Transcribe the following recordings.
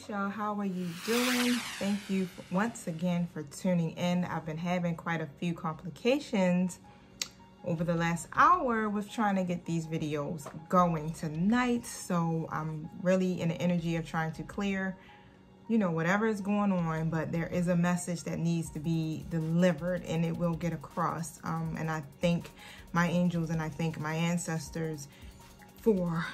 y'all, how are you doing? Thank you once again for tuning in. I've been having quite a few complications over the last hour with trying to get these videos going tonight, so I'm really in the energy of trying to clear, you know, whatever is going on. But there is a message that needs to be delivered and it will get across, and I thank my angels and I thank my ancestors for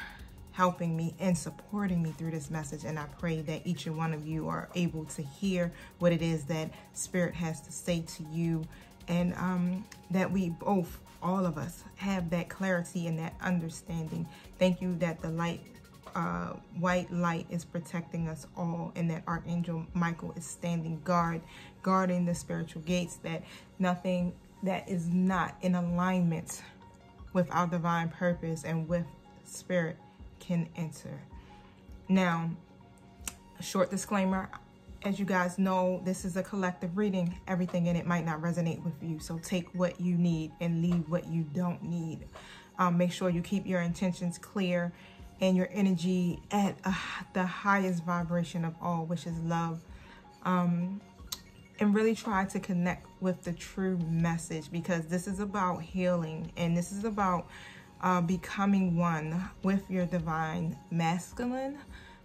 helping me and supporting me through this message. And I pray that each and one of you are able to hear what it is that Spirit has to say to you, and that we both, all of us, have that clarity and that understanding. Thank you that the light, white light, is protecting us all, and that Archangel Michael is standing guarding the spiritual gates, that nothing that is not in alignment with our divine purpose and with Spirit can enter. Now, a short disclaimer, as you guys know, this is a collective reading. Everything in it might not resonate with you, so take what you need and leave what you don't need. Make sure you keep your intentions clear and your energy at the highest vibration of all, which is love, and really try to connect with the true message, because this is about healing, and this is about becoming one with your divine masculine.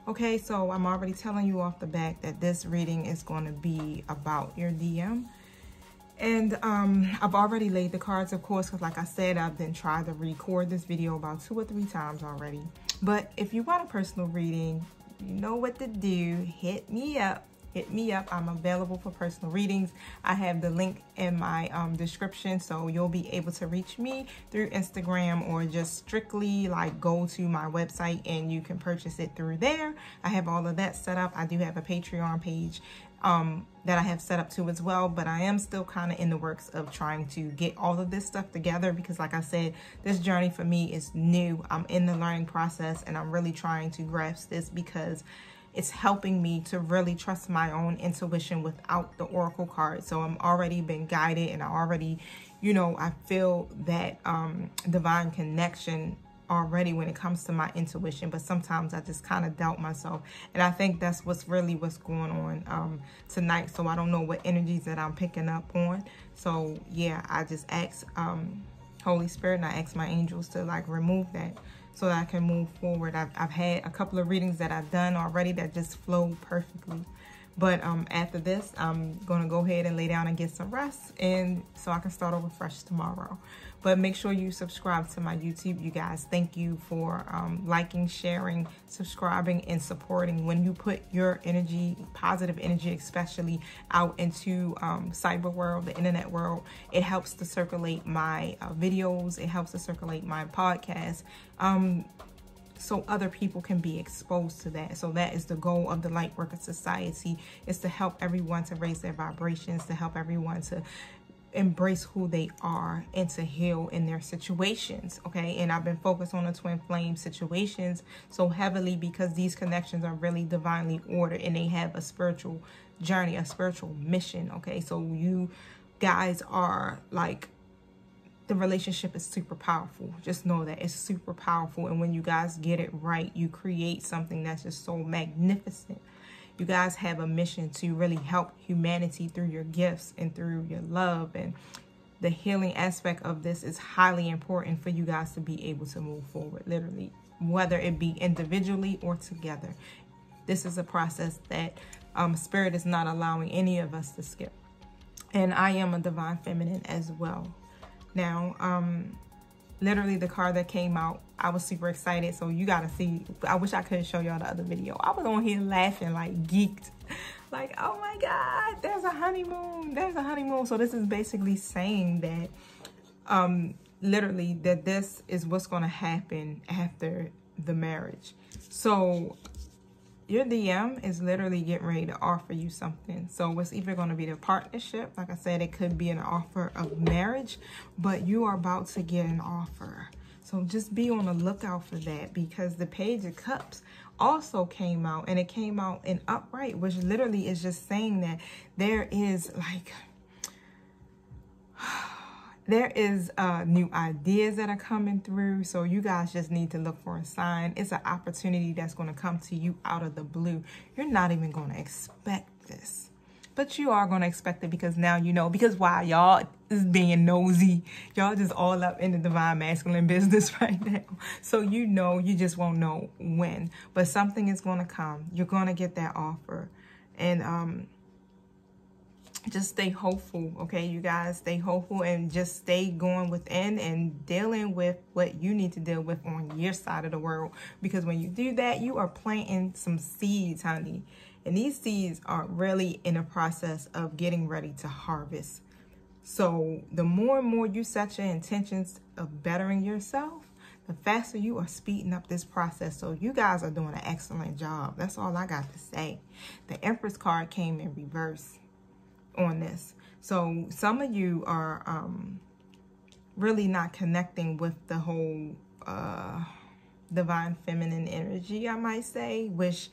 Okay, so I'm already telling you off the bat that this reading is going to be about your DM. And I've already laid the cards, of course, because like I said, I've been trying to record this video about 2 or 3 times already. But if you want a personal reading, you know what to do. Hit me up. Hit me up. I'm available for personal readings. I have the link in my description, so you'll be able to reach me through Instagram, or just strictly like go to my website and you can purchase it through there. I have all of that set up. I do have a Patreon page that I have set up too as well, but I am still kind of in the works of trying to get all of this stuff together, because like I said, this journey for me is new. I'm in the learning process, and I'm really trying to grasp this, because it's helping me to really trust my own intuition without the oracle card. So I'm already been guided, and I already, you know, I feel that divine connection already when it comes to my intuition. But sometimes I just kind of doubt myself, and I think that's what's going on tonight. So I don't know what energies that I'm picking up on. So yeah, I just ask Holy Spirit, and I ask my angels to like remove that, so that I can move forward. I've had a couple of readings that I've done already that just flow perfectly. But after this, I'm going to go ahead and lay down and get some rest, and so I can start over fresh tomorrow. But make sure you subscribe to my YouTube, you guys. Thank you for liking, sharing, subscribing, and supporting. When you put your energy, positive energy especially, out into cyber world, the internet world, it helps to circulate my videos. It helps to circulate my podcast, so other people can be exposed to that. So that is the goal of the Lightworker Society, is to help everyone to raise their vibrations, to help everyone to embrace who they are, and to heal in their situations. Okay, and I've been focused on the twin flame situations so heavily, because these connections are really divinely ordered, and they have a spiritual journey, a spiritual mission. Okay, so you guys are like, the relationship is super powerful. Just know that it's super powerful, and when you guys get it right, you create something that's just so magnificent. You guys have a mission to really help humanity through your gifts and through your love, and the healing aspect of this is highly important for you guys to be able to move forward, literally, whether it be individually or together. This is a process that Spirit is not allowing any of us to skip. And I am a divine feminine as well. Now, literally the card that came out, I was super excited. So you gotta see. I wish I could show y'all the other video. I was on here laughing like geeked, like, oh my God, there's a honeymoon. There's a honeymoon. So this is basically saying that, literally, that this is what's gonna happen after the marriage. So your DM is literally getting ready to offer you something. So it's either going to be the partnership. Like I said, it could be an offer of marriage, but you are about to get an offer. So just be on the lookout for that, because the Page of Cups also came out, and it came out in upright, which literally is just saying that there is like, There is new ideas that are coming through. So you guys just need to look for a sign. It's an opportunity that's going to come to you out of the blue. You're not even going to expect this. But you are going to expect it because now you know. Because why? Y'all is being nosy. Y'all just all up in the divine masculine business right now. So you know, you just won't know when. But something is going to come. You're going to get that offer. And just stay hopeful, okay, you guys? Stay hopeful and just stay going within and dealing with what you need to deal with on your side of the world. Because when you do that, you are planting some seeds, honey. And these seeds are really in a process of getting ready to harvest. So the more and more you set your intentions of bettering yourself, the faster you are speeding up this process. So you guys are doing an excellent job. That's all I got to say. The Empress card came in reverse on this. So some of you are really not connecting with the whole divine feminine energy, I might say, which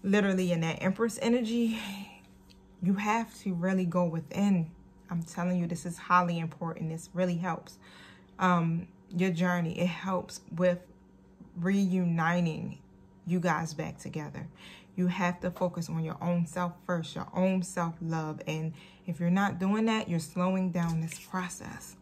literally in that Empress energy, you have to really go within. I'm telling you, this is highly important. This really helps your journey. It helps with reuniting you guys back together. You have to focus on your own self first, your own self-love. And if you're not doing that, you're slowing down this process.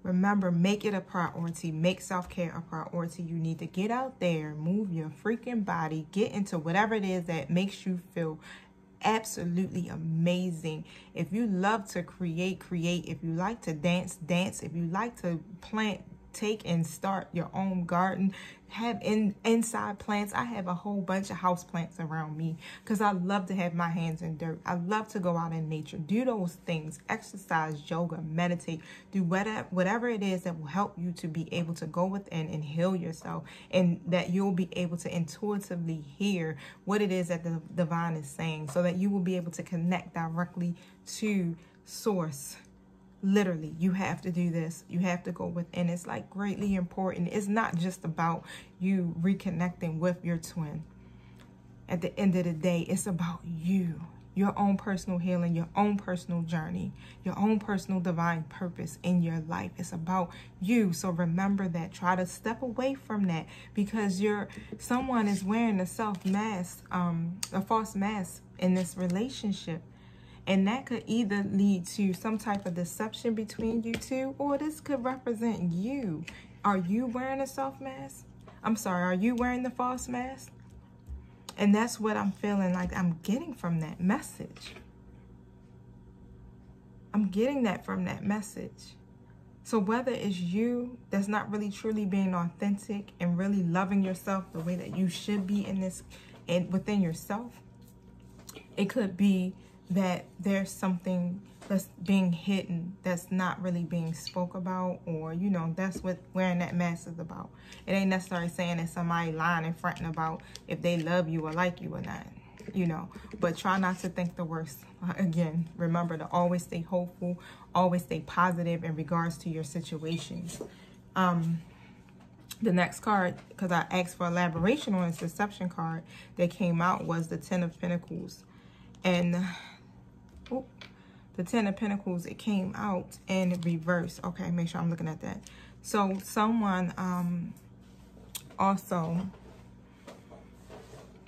Remember, make it a priority. Make self-care a priority. You need to get out there, move your freaking body, get into whatever it is that makes you feel absolutely amazing. If you love to create, create. If you like to dance, dance. If you like to plant, take and start your own garden. Have inside plants. I have a whole bunch of house plants around me because I love to have my hands in dirt. I love to go out in nature, do those things, exercise, yoga, meditate, do whatever it is that will help you to be able to go within and heal yourself, and that you'll be able to intuitively hear what it is that the divine is saying, so that you will be able to connect directly to source. Literally, you have to do this. You have to go within. It's like greatly important. It's not just about you reconnecting with your twin. At the end of the day, it's about you, your own personal healing, your own personal journey, your own personal divine purpose in your life. It's about you. So remember that. Try to step away from that, because someone is wearing a a false mask in this relationship. And that could either lead to some type of deception between you two, or this could represent you. Are you wearing a soft mask? I'm sorry, are you wearing the false mask? And that's what I'm feeling like I'm getting from that message. I'm getting that from that message. So whether it's you that's not really truly being authentic and really loving yourself the way that you should be in this and within yourself, it could be that there's something that's being hidden that's not really being spoke about, or that's what wearing that mask is about. It ain't necessarily saying that somebody lying and fronting about if they love you or like you or not, but try not to think the worst. Again, remember to always stay hopeful, always stay positive in regards to your situations. The next card, because I asked for elaboration on this deception card that came out, was the Ten of Pentacles. And the Ten of Pentacles, it came out in reverse. Okay, make sure I'm looking at that. So someone also,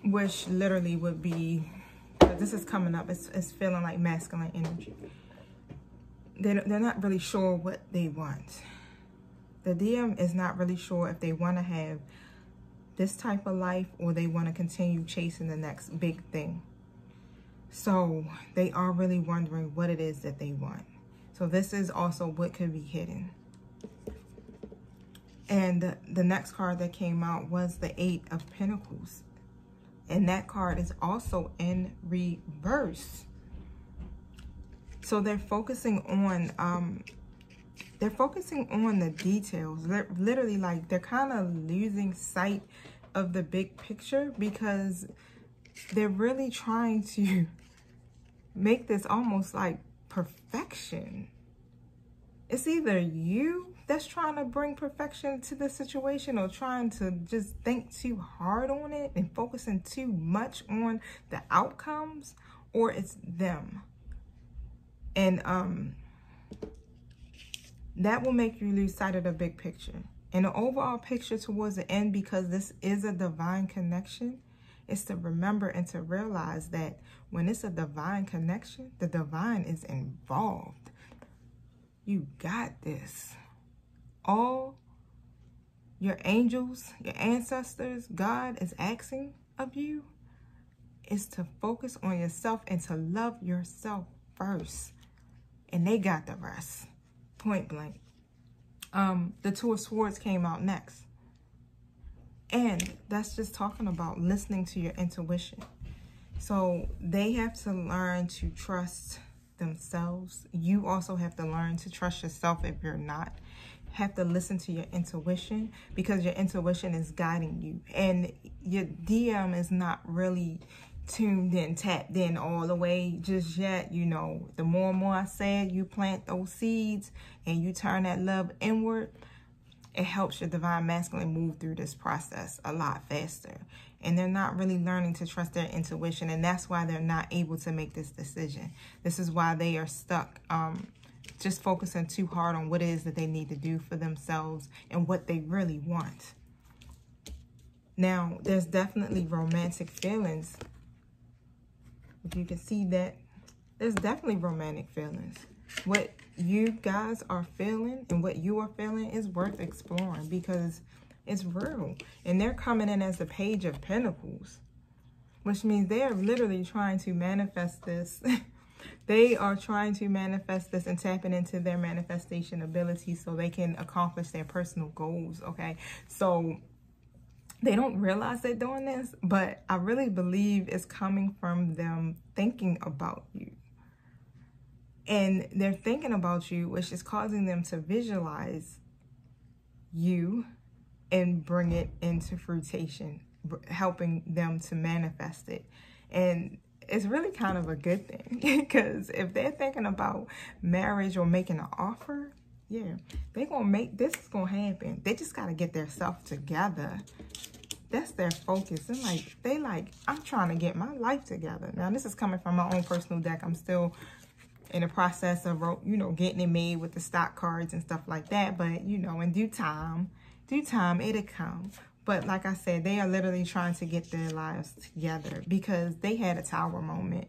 which literally would be, this is coming up, it's feeling like masculine energy. They're not really sure what they want. The DM is not really sure if they want to have this type of life or they want to continue chasing the next big thing. So they are really wondering what it is that they want. So this is also what could be hidden. And the next card that came out was the Eight of Pentacles. And that card is also in reverse. So they're focusing on the details. Literally, like, they're kind of losing sight of the big picture, because they're really trying to make this almost like perfection. It's either you that's trying to bring perfection to the situation, or trying to just think too hard on it and focusing too much on the outcomes, or it's them. And that will make you lose sight of the big picture. And the overall picture towards the end, because this is a divine connection, is to remember and to realize that when it's a divine connection, the divine is involved. You got this. All your angels, your ancestors, God is asking of you is to focus on yourself and to love yourself first. And they got the rest. Point blank. The Two of Swords came out next. And that's just talking about listening to your intuition. So they have to learn to trust themselves. You also have to learn to trust yourself if you're not. Have to listen to your intuition, because your intuition is guiding you. And your DM is not really tuned in, tapped in all the way just yet. You know, the more and more I said, you plant those seeds and you turn that love inward, it helps your divine masculine move through this process a lot faster. And they're not really learning to trust their intuition, and that's why they're not able to make this decision. This is why they are stuck just focusing too hard on what it is that they need to do for themselves and what they really want. Now, there's definitely romantic feelings. If you can see that, there's definitely romantic feelings. What you guys are feeling and what you are feeling is worth exploring, because it's real. And they're coming in as the Page of Pentacles, which means they're literally trying to manifest this. They are trying to manifest this and tapping into their manifestation ability so they can accomplish their personal goals, okay? So they don't realize they're doing this, but I really believe it's coming from them thinking about you. And they're thinking about you, which is causing them to visualize you and bring it into fruition, helping them to manifest it. And it's really kind of a good thing, because if they're thinking about marriage or making an offer, yeah, they're going to make, this is going to happen. They just got to get their self together. That's their focus. And they like, I'm trying to get my life together. Now, this is coming from my own personal deck. I'm still in the process of, you know, getting it made with the stock cards and stuff like that. But, you know, in due time, it'll come. But like I said, they are literally trying to get their lives together because they had a tower moment.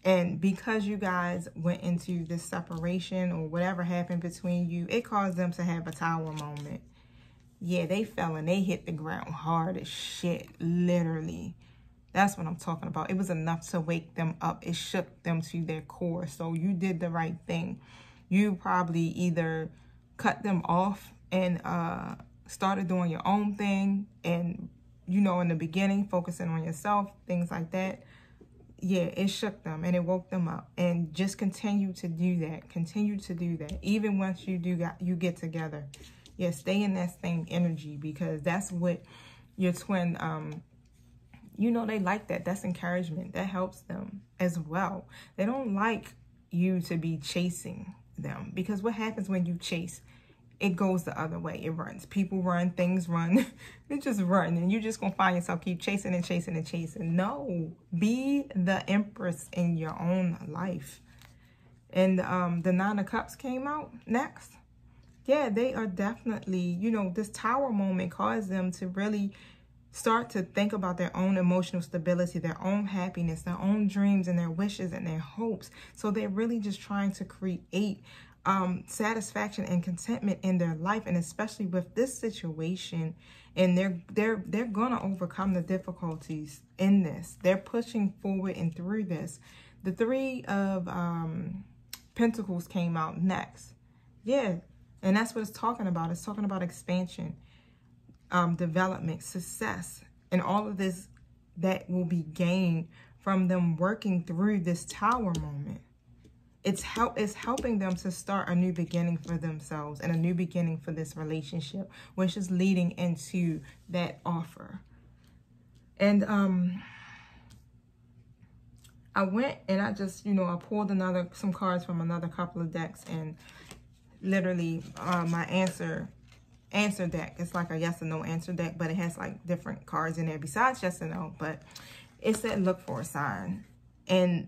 And because you guys went into this separation or whatever happened between you, it caused them to have a tower moment. Yeah, they fell and they hit the ground hard as shit, literally. That's what I'm talking about. It was enough to wake them up. It shook them to their core. So you did the right thing. You probably either cut them off and started doing your own thing, and, you know, in the beginning, focusing on yourself, things like that. Yeah, it shook them and it woke them up. And just continue to do that. Continue to do that. Even once you get together. Yeah, stay in that same energy, because that's what your twin, you know, they like that. That's encouragement. That helps them as well. They don't like you to be chasing them, because what happens when you chase? It goes the other way. It runs. People run. Things run. It just run. And you're just going to find yourself keep chasing and chasing and chasing. No. Be the empress in your own life. And the Nine of Cups came out next. Yeah, they are definitely, you know, this tower moment caused them to really start to think about their own emotional stability, their own happiness, their own dreams and their wishes and their hopes. So they're really just trying to create satisfaction and contentment in their life, and especially with this situation. And they're gonna overcome the difficulties in this. They're pushing forward and through this. The Three of Pentacles came out next. Yeah, and that's what it's talking about. It's talking about expansion, development, success, and all of this that will be gained from them working through this tower moment. It's helping them to start a new beginning for themselves and a new beginning for this relationship, which is leading into that offer. And I went and I just, you know, I pulled some cards from another couple of decks, and literally my answer deck. It's like a yes or no answer deck, but it has like different cards in there besides yes and no. But it said look for a sign. And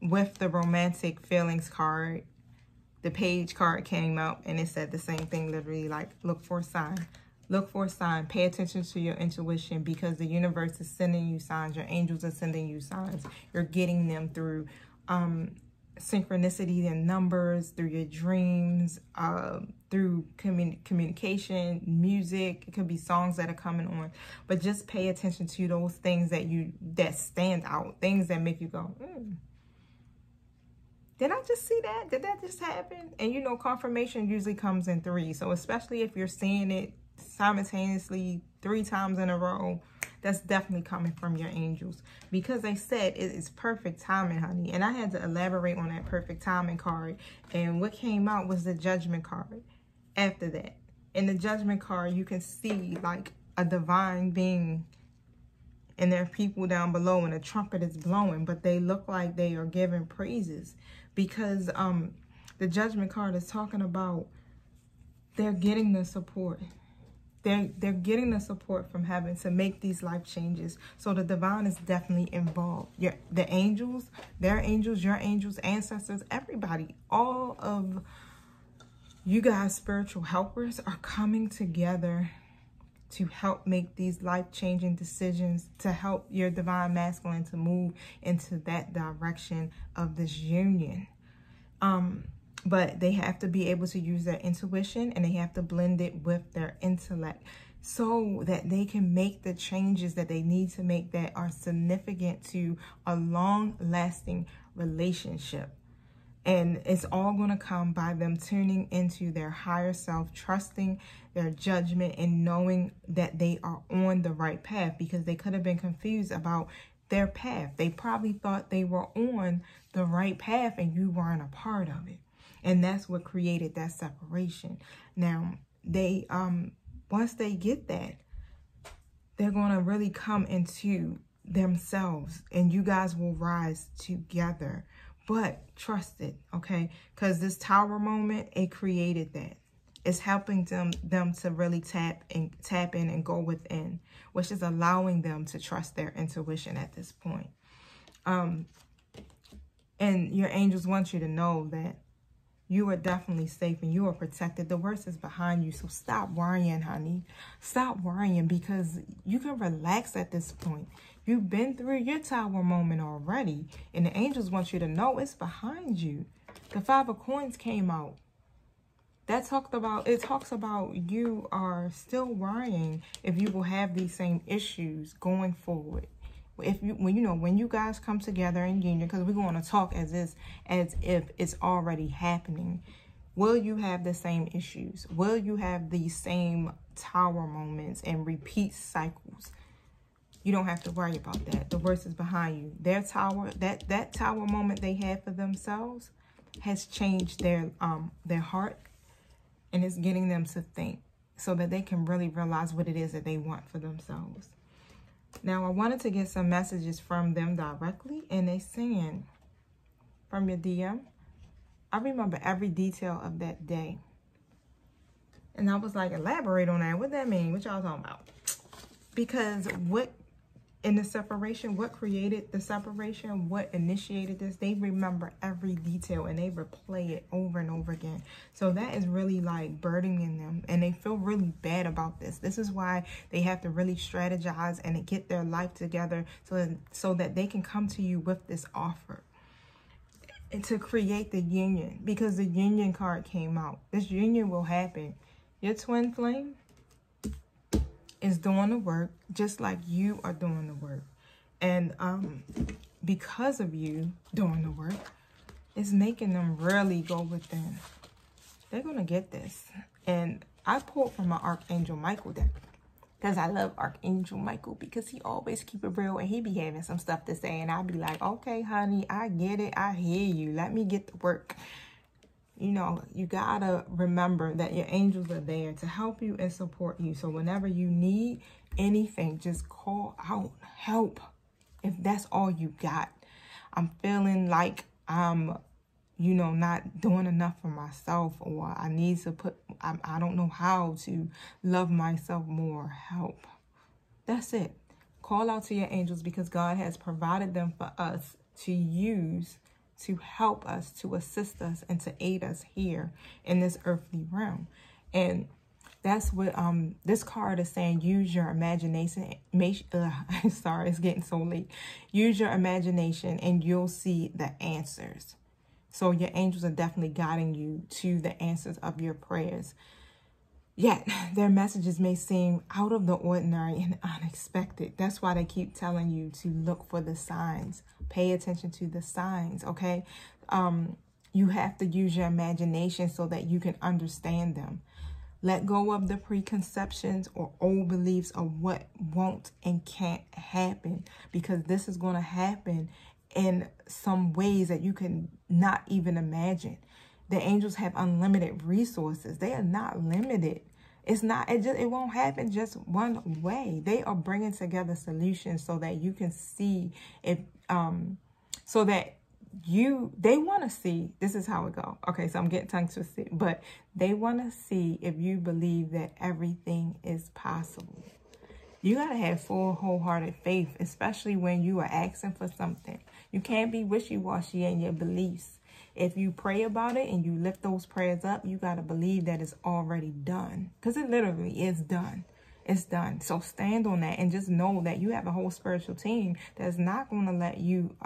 with the romantic feelings card, the Page card came out and it said the same thing, literally, like, look for a sign. Look for a sign. Pay attention to your intuition, because the universe is sending you signs. Your angels are sending you signs. You're getting them through synchronicity and numbers, through your dreams, through communication, music. It could be songs that are coming on. But just pay attention to those things that stand out, things that make you go, did I just see that? Did that just happen? And you know, confirmation usually comes in 3. So especially if you're seeing it simultaneously 3 times in a row, that's definitely coming from your angels, because they said it is perfect timing, honey. And I had to elaborate on that perfect timing card. And what came out was the Judgment card after that. In the Judgment card, you can see like a divine being, and there are people down below, and a trumpet is blowing, but they look like they are giving praises, because the Judgment card is talking about they're getting the support. They're getting the support from heaven to make these life changes. So the divine is definitely involved. The angels, their angels, your angels, ancestors, everybody, all of you guys, spiritual helpers, are coming together to help make these life-changing decisions, to help your divine masculine to move into that direction of this union. But they have to be able to use their intuition, and they have to blend it with their intellect, so that they can make the changes that they need to make that are significant to a long-lasting relationship. And it's all going to come by them tuning into their higher self, trusting their judgment, and knowing that they are on the right path, because they could have been confused about their path. They probably thought they were on the right path and you weren't a part of it. And that's what created that separation. Now, they once they get that, they're going to really come into themselves, and you guys will rise together. But trust it, okay? Because this Tower moment, it created that. It's helping them to really tap in and go within, which is allowing them to trust their intuition at this point. And your angels want you to know that you are definitely safe and you are protected. The worst is behind you. So stop worrying, honey. Stop worrying, because you can relax at this point. You've been through your Tower moment already. And the angels want you to know it's behind you. The 5 of Coins came out. It talks about you are still worrying if you will have these same issues going forward. When you guys come together in union, because we're going to talk as if it's already happening. Will you have the same issues? Will you have these same Tower moments and repeat cycles? You don't have to worry about that. The worst is behind you. Their Tower, that Tower moment they had for themselves has changed their heart, and it's getting them to think so that they can really realize what it is that they want for themselves. Now, I wanted to get some messages from them directly, and they saying, from your DM, I remember every detail of that day. And I was like, elaborate on that. What that mean? What y'all talking about? Because in the separation, what created the separation, what initiated this, they remember every detail and they replay it over and over again. So that is really like burdening them, and they feel really bad about this. This is why they have to really strategize and get their life together so that they can come to you with this offer and to create the union, because the union card came out. This union will happen. Your twin flame is doing the work just like you are doing the work. And because of you doing the work, it's making them really go within. They're going to get this. And I pulled from my Archangel Michael deck, because I love Archangel Michael, because he always keep it real and he be having some stuff to say. And I'll be like, okay, honey, I get it. I hear you. Let me get to work. You know, you gotta remember that your angels are there to help you and support you. So whenever you need anything, just call out help. If that's all you got. I'm feeling like I'm, not doing enough for myself, or I need to I don't know how to love myself more. Help. That's it. Call out to your angels, because God has provided them for us to use to help us, to assist us, and to aid us here in this earthly realm. And that's what this card is saying. Use your imagination. Sorry, it's getting so late. Use your imagination and you'll see the answers. So your angels are definitely guiding you to the answers of your prayers. Yet their messages may seem out of the ordinary and unexpected. That's why they keep telling you to look for the signs. Pay attention to the signs, okay? You have to use your imagination so that you can understand them. Let go of the preconceptions or old beliefs of what won't and can't happen, because this is going to happen in some ways that you can not even imagine. The angels have unlimited resources. They are not limited. It won't happen just one way. They are bringing together solutions so that you can see if, so that they want to see, this is how it go. Okay, so I'm getting tongue twisted, but they want to see if you believe that everything is possible. You got to have full, wholehearted faith, especially when you are asking for something. You can't be wishy-washy in your beliefs. If you pray about it and you lift those prayers up, you got to believe that it's already done, because it literally is done. It's done. So stand on that and just know that you have a whole spiritual team that's not going to let you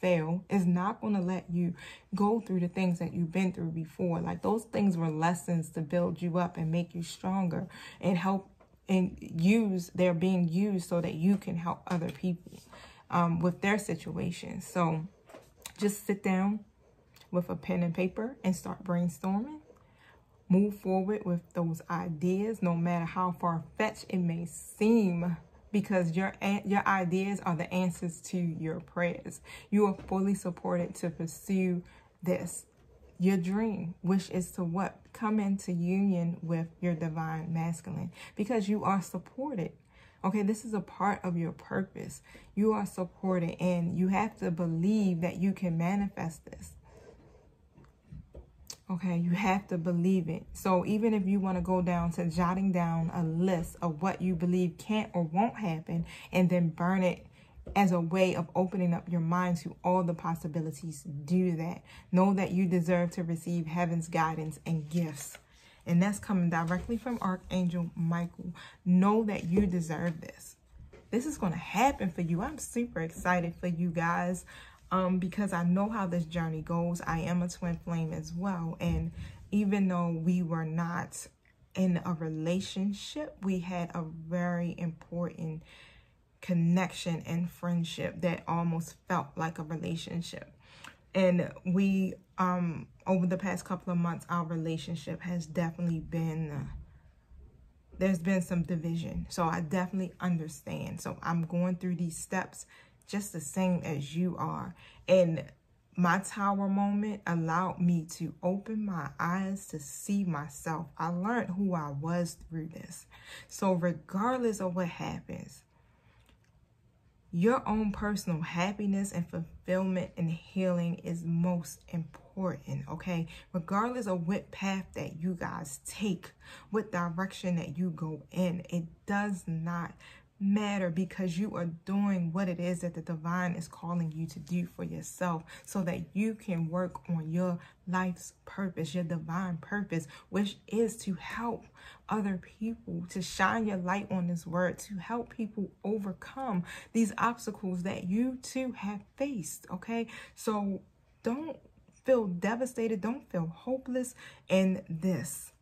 fail. It's not going to let you go through the things that you've been through before. Like, those things were lessons to build you up and make you stronger and help, and they're being used so that you can help other people with their situations. So just sit down with a pen and paper and start brainstorming. Move forward with those ideas, no matter how far-fetched it may seem, because your ideas are the answers to your prayers. You are fully supported to pursue this, your dream, which is to what? Come into union with your divine masculine, because you are supported. Okay, this is a part of your purpose. You are supported, and you have to believe that you can manifest this. Okay, you have to believe it. So even if you want to go down to jotting down a list of what you believe can't or won't happen, and then burn it as a way of opening up your mind to all the possibilities, do that. Know that you deserve to receive heaven's guidance and gifts. And that's coming directly from Archangel Michael. Know that you deserve this. This is going to happen for you. I'm super excited for you guys. Because I know how this journey goes. I am a twin flame as well. And even though we were not in a relationship, we had a very important connection and friendship that almost felt like a relationship. And we, over the past couple of months, our relationship has definitely been, there's been some division. So I definitely understand. So I'm going through these steps just the same as you are. And my tower moment allowed me to open my eyes to see myself. I learned who I was through this. So regardless of what happens, your own personal happiness and fulfillment and healing is most important, okay? Regardless of what path that you guys take, what direction that you go in, it does not matter, because you are doing what it is that the divine is calling you to do for yourself, so that you can work on your life's purpose, your divine purpose, which is to help other people, to shine your light on this word, to help people overcome these obstacles that you too have faced, okay? So don't feel devastated, don't feel hopeless in this,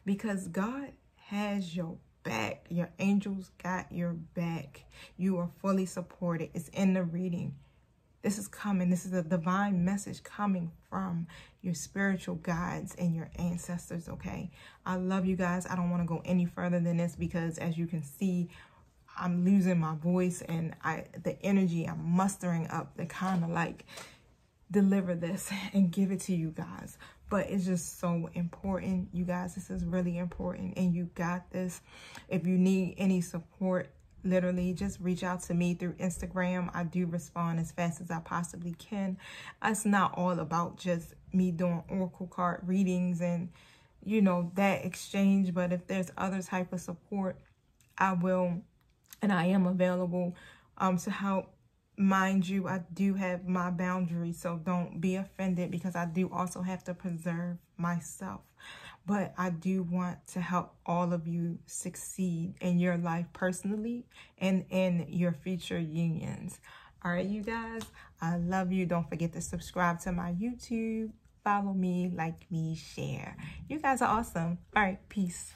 because God has your back. Your angels got your back. You are fully supported. It's in the reading. This is coming. This is a divine message coming from your spiritual guides and your ancestors, okay? I love you guys. I don't want to go any further than this, because as you can see, I'm losing my voice, and the energy I'm mustering up to kind of like deliver this and give it to you guys. But it's just so important, you guys. This is really important, and you got this. If you need any support, literally just reach out to me through Instagram. I do respond as fast as I possibly can. It's not all about just me doing oracle card readings and, you know, that exchange. But if there's other type of support, I will, and I am available to help mind you, I do have my boundaries, so don't be offended because I do also have to preserve myself. But I do want to help all of you succeed in your life personally and in your future unions. All right, you guys, I love you. Don't forget to subscribe to my YouTube. Follow me, like me, share. You guys are awesome. All right, peace.